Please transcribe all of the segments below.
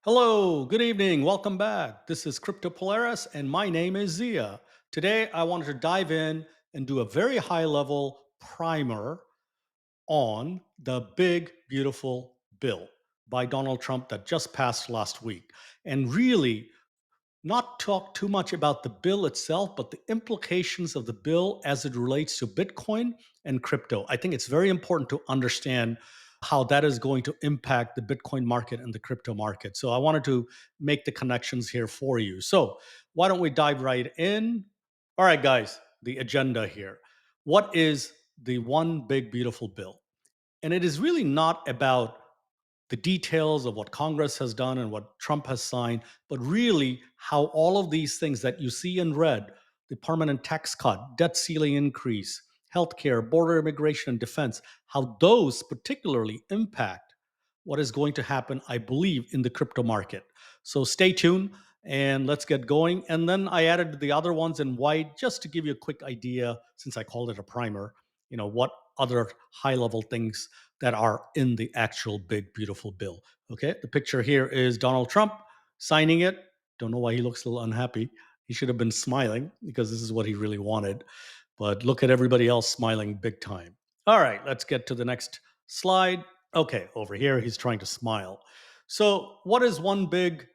Hello, good evening, welcome back. This is Crypto Polaris, and my name is Zia. Today, I wanted to dive in and do a very high level primer on the big, beautiful bill by Donald Trump that just passed last week. And really, not talk too much about the bill itself, but the implications of the bill as it relates to Bitcoin and crypto. I think it's very important to understand how that is going to impact the Bitcoin market and the crypto market. So I wanted to make the connections here for you. So why don't we dive right in? All right, guys, the agenda here. What is the one big, beautiful bill? And it is really not about the details of what Congress has done and what Trump has signed, but really how all of these things that you see in red, the permanent tax cut, debt ceiling increase, healthcare, border immigration and defense, how those particularly impact what is going to happen, I believe, in the crypto market. So stay tuned and let's get going. And then I added the other ones in white just to give you a quick idea, since I called it a primer, what other high level things that are in the actual big, beautiful bill. Okay, the picture here is Donald Trump signing it. Don't know why he looks a little unhappy. He should have been smiling because this is what he really wanted. But look at everybody else smiling big time. All right, let's get to the next slide. Okay, over here, he's trying to smile. So, what is one big,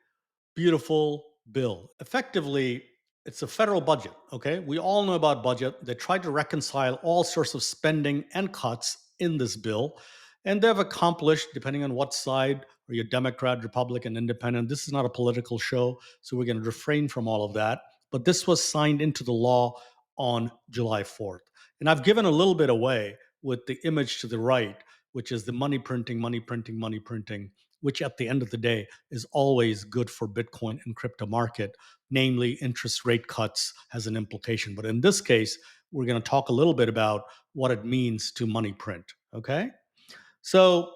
beautiful bill? Effectively, it's a federal budget. Okay, we all know about budget. They tried to reconcile all sorts of spending and cuts in this bill, and they've accomplished, depending on what side, are you Democrat, Republican, Independent. This is not a political show, so we're going to refrain from all of that. But this was signed into the law on July 4th. And I've given a little bit away with the image to the right, which is the money printing, money printing, money printing, which at the end of the day is always good for Bitcoin and crypto market. Namely, interest rate cuts has an implication. But in this case, we're going to talk a little bit about what it means to money print. Okay. So,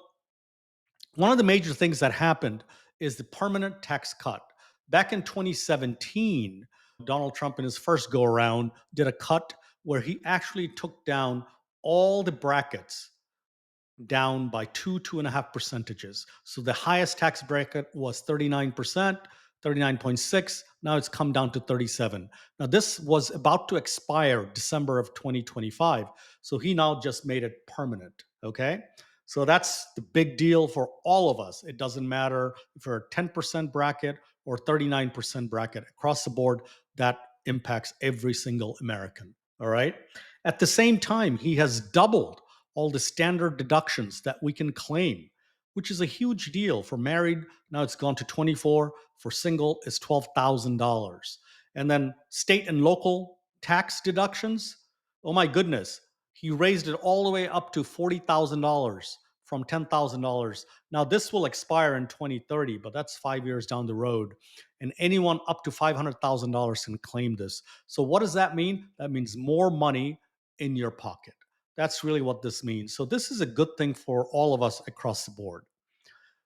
one of the major things that happened is the permanent tax cut. Back in 2017, Donald Trump, in his first go around, did a cut where he actually took down all the brackets down by 2.5 percentages. So the highest tax bracket was 39%, 39.6. Now it's come down to 37. Now this was about to expire December of 2025. So he now just made it permanent. Okay. So that's the big deal for all of us. It doesn't matter if you're a 10% bracket or 39% bracket across the board, that impacts every single American. All right. At the same time, he has doubled all the standard deductions that we can claim, which is a huge deal. For married, now it's gone to 24. For single, it's $12,000. And then state and local tax deductions, oh my goodness, he raised it all the way up to $40,000 from $10,000. Now, this will expire in 2030, but that's 5 years down the road. And anyone up to $500,000 can claim this. So, what does that mean? That means more money in your pocket. That's really what this means. So, this is a good thing for all of us across the board.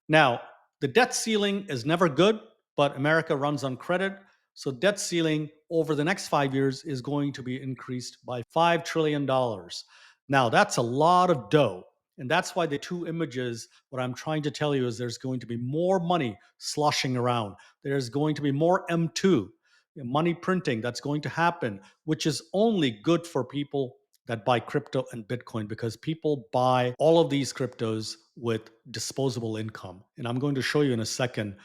Now, the debt ceiling is never good, but America runs on credit. So, debt ceiling over the next 5 years is going to be increased by $5 trillion. Now, that's a lot of dough. And that's why the two images, what I'm trying to tell you is there's going to be more money sloshing around. There's going to be more M2, money printing that's going to happen, which is only good for people that buy crypto and Bitcoin because people buy all of these cryptos with disposable income. And I'm going to show you in a second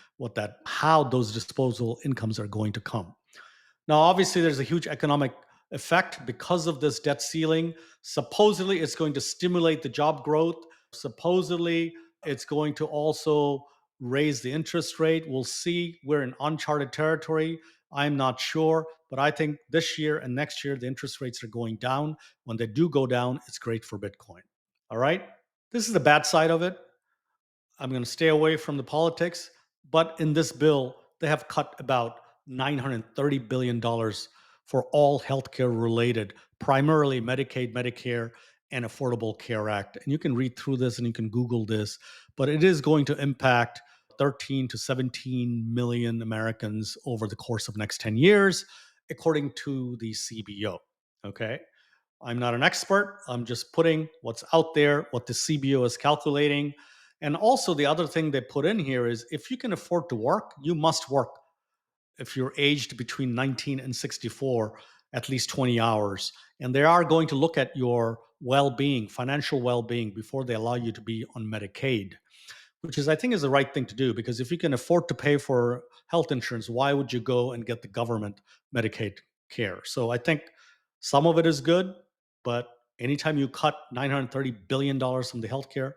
how those disposable incomes are going to come. Now, obviously, there's a huge economic effect because of this debt ceiling. Supposedly, it's going to stimulate the job growth. Supposedly, it's going to also raise the interest rate. We'll see. We're in uncharted territory. I'm not sure, but I think this year and next year, the interest rates are going down. When they do go down, it's great for Bitcoin. All right. This is the bad side of it. I'm going to stay away from the politics. But in this bill, they have cut about $930 billion for all healthcare related, primarily Medicaid, Medicare, and Affordable Care Act. And you can read through this and you can Google this, but it is going to impact 13 to 17 million Americans over the course of next 10 years, according to the CBO. Okay. I'm not an expert. I'm just putting what's out there, what the CBO is calculating. And also, the other thing they put in here is if you can afford to work, you must work. If you're aged between 19 and 64, at least 20 hours. And they are going to look at your well being, financial well being, before they allow you to be on Medicaid, which is, I think, is the right thing to do, because if you can afford to pay for health insurance, why would you go and get the government Medicaid care? So I think some of it is good, but anytime you cut $930 billion from the healthcare,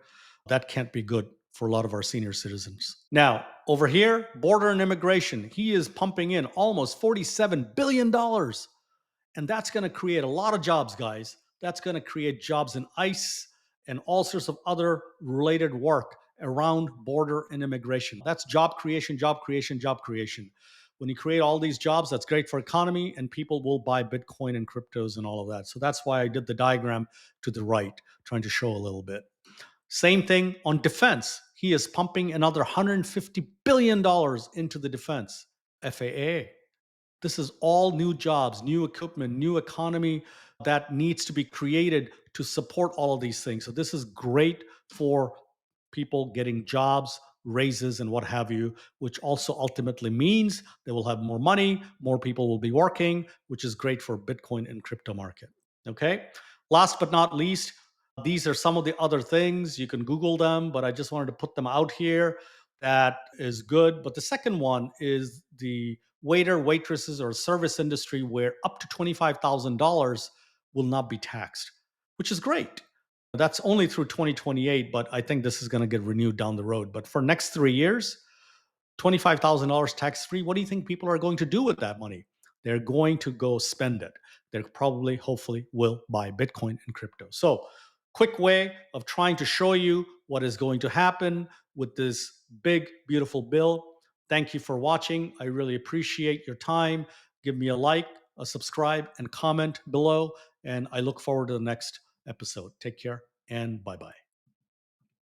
that can't be good for a lot of our senior citizens. Now, over here, border and immigration, he is pumping in almost $47 billion. And that's going to create a lot of jobs, guys. That's going to create jobs in ICE and all sorts of other related work around border and immigration. That's job creation, job creation, job creation. When you create all these jobs, that's great for economy, and people will buy Bitcoin and cryptos and all of that. So that's why I did the diagram to the right, trying to show a little bit. Same thing on defense. He is pumping another $150 billion into the defense. FAA. This is all new jobs, new equipment, new economy that needs to be created to support all of these things. So this is great for people getting jobs, raises, and what have you, which also ultimately means they will have more money, more people will be working, which is great for Bitcoin and crypto market. Okay. Last but not least, these are some of the other things. You can Google them, but I just wanted to put them out here. That is good. But the second one is the waiter, waitresses, or service industry, where up to $25,000 will not be taxed, which is great. That's only through 2028, but I think this is going to get renewed down the road. But for next 3 years, $25,000 tax free. What do you think people are going to do with that money? They're going to go spend it. They probably, hopefully, will buy Bitcoin and crypto. So, quick way of trying to show you what is going to happen with this big, beautiful bill. Thank you for watching. I really appreciate your time. Give me a like, a subscribe, and comment below. And I look forward to the next episode. Take care and bye bye.